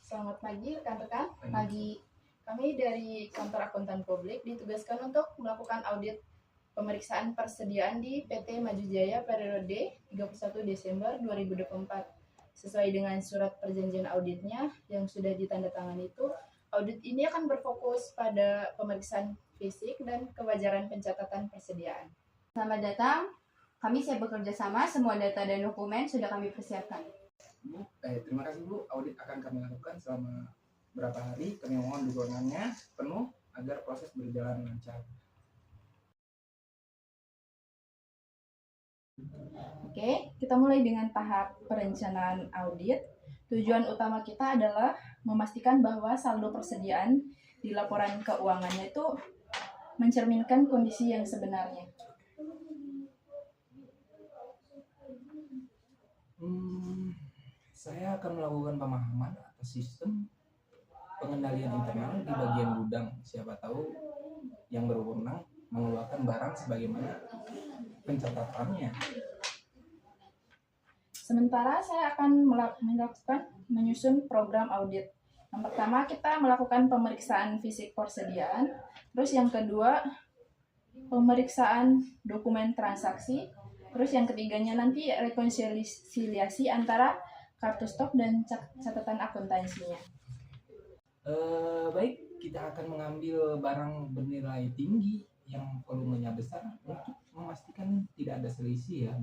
Selamat pagi rekan-rekan. Pagi kami dari Kantor Akuntan Publik ditugaskan untuk melakukan audit pemeriksaan persediaan di PT Maju Jaya periode 31 Desember 2024. Sesuai dengan surat perjanjian auditnya yang sudah ditandatangani itu, audit ini akan berfokus pada pemeriksaan fisik dan kewajaran pencatatan persediaan. Selamat datang. Kami siap bekerja sama, semua data dan dokumen sudah kami persiapkan. Bu, terima kasih Bu. Audit akan kami lakukan selama berapa hari. Kami mohon dukungannya penuh agar proses berjalan lancar. Oke, kita mulai dengan tahap perencanaan audit. Tujuan utama kita adalah memastikan bahwa saldo persediaan di laporan keuangannya itu mencerminkan kondisi yang sebenarnya. Saya akan melakukan pemahaman atas sistem pengendalian internal di bagian gudang. Siapa tahu yang berwenang mengeluarkan barang sebagaimana pencatatannya. Sementara saya akan menyusun program audit. Yang pertama kita melakukan pemeriksaan fisik persediaan. Terus yang kedua pemeriksaan dokumen transaksi. Terus yang ketiganya nanti rekonsiliasi antara kartu stok dan catatan akuntansinya. Baik, kita akan mengambil barang bernilai tinggi yang volumenya besar untuk memastikan tidak ada selisih ya.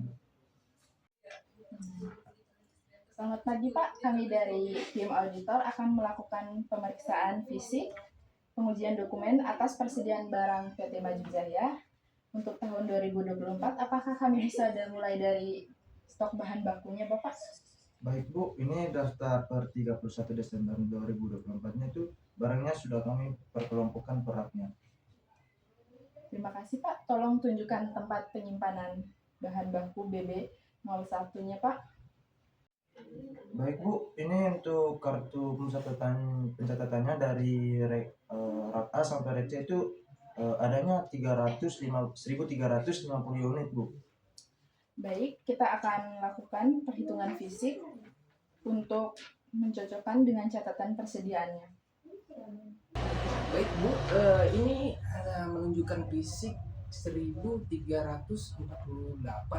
Selamat pagi Pak, kami dari tim auditor akan melakukan pemeriksaan fisik, pengujian dokumen atas persediaan barang PT Maju Jaya untuk tahun 2024. Apakah kami bisa mulai dari stok bahan bakunya Bapak? Baik Bu, ini daftar per 31 Desember 2024-nya itu barangnya sudah kami perkelompokkan per raknya. Terima kasih Pak, tolong tunjukkan tempat penyimpanan bahan baku BB01-nya Pak. Baik Bu, ini untuk kartu pencatatannya dari rak A sampai rak C itu adanya 1.350 unit Bu. Baik, kita akan lakukan perhitungan fisik untuk mencocokkan dengan catatan persediaannya. Baik Bu, ini menunjukkan fisik 1.348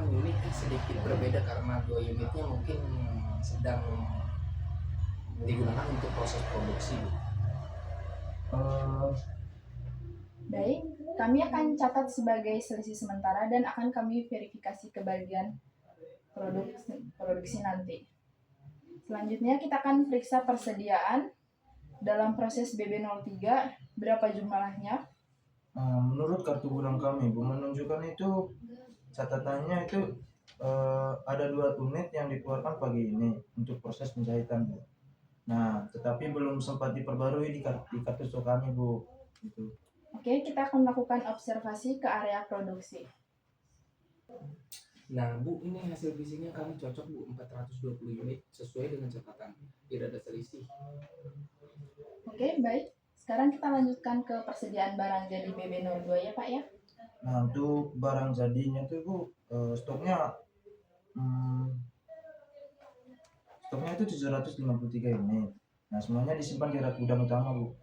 unit, sedikit berbeda karena 2 unitnya mungkin sedang digunakan untuk proses produksi. Baik, kami akan catat sebagai selisih sementara dan akan kami verifikasi ke bagian produksi nanti. Selanjutnya kita akan periksa persediaan dalam proses BB03, berapa jumlahnya? Menurut kartu gudang kami Bu menunjukkan itu catatannya itu ada 2 unit yang dikeluarkan pagi ini untuk proses penjahitan Bu. Nah, tetapi belum sempat diperbarui di kartu stok kami Bu. Gitu. Oke, kita akan melakukan observasi ke area produksi. Nah Bu, ini hasil fisiknya kami cocok Bu, 420 unit sesuai dengan catatan, tidak ada selisih. Oke, baik. Sekarang kita lanjutkan ke persediaan barang jadi BB02 ya Pak ya. Nah, untuk barang jadinya itu Bu, stoknya itu 753 unit. Nah, semuanya disimpan di rak gudang utama Bu.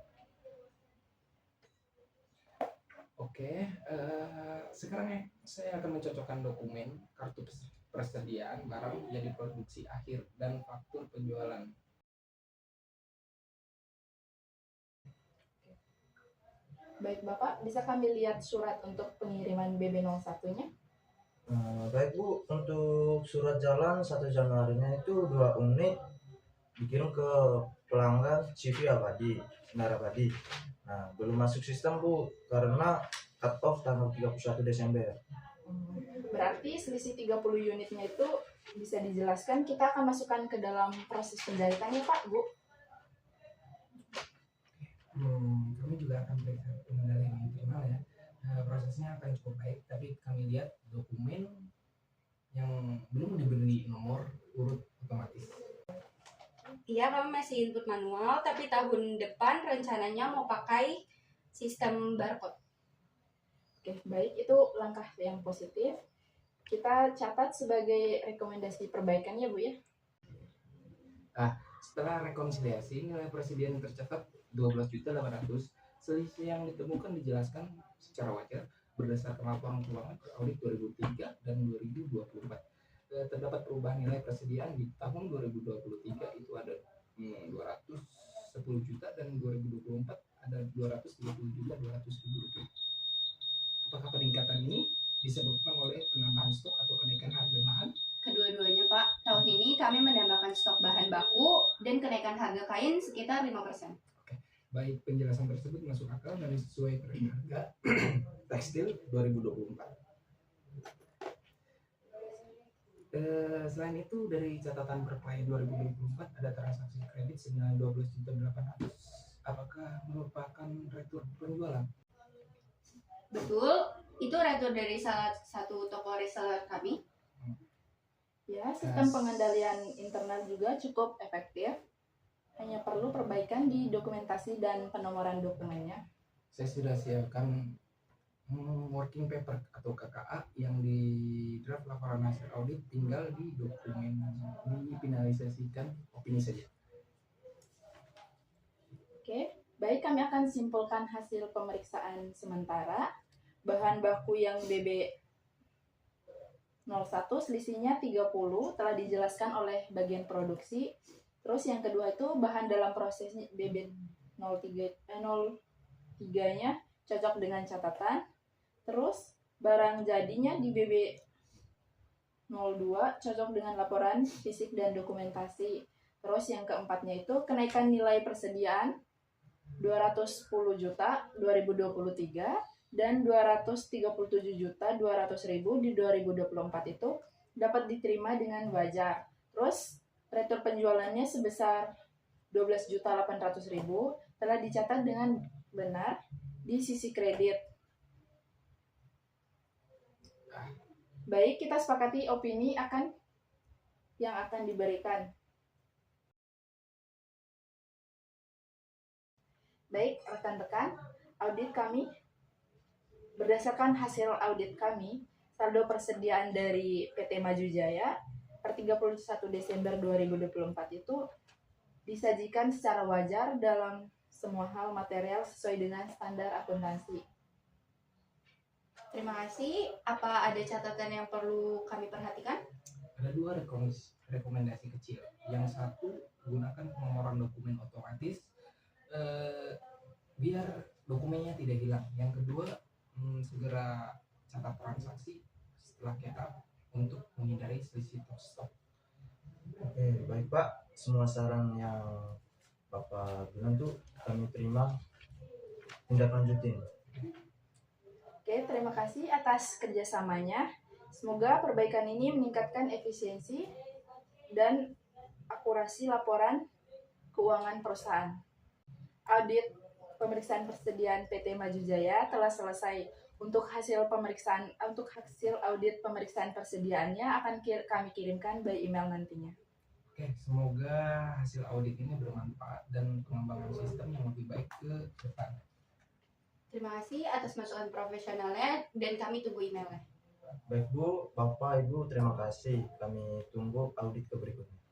Oke, sekarang saya akan mencocokkan dokumen kartu persediaan barang jadi produksi akhir dan faktur penjualan. Baik Bapak, bisa kami lihat surat untuk pengiriman BB01-nya? Baik Bu, untuk surat jalan 1 Januarinya itu 2 unit dikirim ke pelanggan CV Abadi, Sinar Abadi. Nah, belum masuk sistem Bu karena cut off tanggal 31 Desember. Berarti selisih 30 unitnya itu bisa dijelaskan, kita akan masukkan ke dalam proses penjahitannya Pak, Bu. Kami juga akan periksa pengendalian internal ya. Prosesnya akan cukup baik, tapi kami lihat dokumen yang belum diberi nomor urut otomatis. Iya, kami masih input manual, tapi tahun depan rencananya mau pakai sistem barcode. Oke, baik, itu langkah yang positif. Kita catat sebagai rekomendasi perbaikan ya Bu ya. Setelah rekonsiliasi, nilai persediaan tercatat 12.800.000. Selisih yang ditemukan dijelaskan secara wajar berdasarkan laporan keuangan audit 2003 dan 2024. Terdapat perubahan nilai persediaan di tahun 2023 itu ada 210 juta dan 2024 ada 230.200.000 rupiah. Apakah peningkatan ini disebabkan oleh penambahan stok atau kenaikan harga bahan? Kedua-duanya, Pak. Tahun ini kami menambahkan stok bahan baku dan kenaikan harga kain sekitar 5%. Baik, penjelasan tersebut masuk akal dan sesuai tren harga tekstil 2024. Selain itu, dari catatan perklien 2024 ada transaksi kredit senilai 12.800.000. Apakah merupakan retur penjualan? Betul, itu retur dari salah satu toko reseller kami. Ya, sistem pengendalian internal juga cukup efektif. Hanya perlu perbaikan di dokumentasi dan penomoran dokumennya. Saya sudah siapkan working paper atau KKA yang di draft laporan hasil audit, tinggal di dokumen difinalisasikan opini saja. Oke, baik, kami akan simpulkan hasil pemeriksaan sementara. Bahan baku yang BB01 selisihnya 30 telah dijelaskan oleh bagian produksi. Terus yang kedua itu bahan dalam prosesnya BB03-nya cocok dengan catatan. Terus barang jadinya di BB02 cocok dengan laporan fisik dan dokumentasi. Terus yang keempatnya itu kenaikan nilai persediaan 210 juta 2023 dan 237.200.000 di 2024 itu dapat diterima dengan wajar. Terus retur penjualannya sebesar 12.800.000 telah dicatat dengan benar di sisi kredit. Baik, kita sepakati opini yang akan diberikan. Baik, rekan-rekan, audit kami berdasarkan hasil audit kami, saldo persediaan dari PT Maju Jaya per 31 Desember 2024 itu disajikan secara wajar dalam semua hal material sesuai dengan standar akuntansi. Terima kasih. Apa ada catatan yang perlu kami perhatikan? Ada dua rekomendasi kecil. Yang satu, gunakan penomoran dokumen otomatis biar dokumennya tidak hilang. Yang kedua, segera catat transaksi setelah cetak untuk menghindari selisih stok. Oke, baik Pak. Semua saran yang Bapak bilang tuh kami terima, tindak lanjutin. Oke, terima kasih atas kerjasamanya. Semoga perbaikan ini meningkatkan efisiensi dan akurasi laporan keuangan perusahaan. Audit pemeriksaan persediaan PT Maju Jaya telah selesai. Untuk hasil audit pemeriksaan persediaannya akan kami kirimkan by email nantinya. Oke, semoga hasil audit ini bermanfaat dan pengembangan sistem yang lebih baik ke depan. Terima kasih atas masukan profesionalnya dan kami tunggu emailnya. Baik Bu, Bapak, Ibu, terima kasih. Kami tunggu audit ke berikutnya.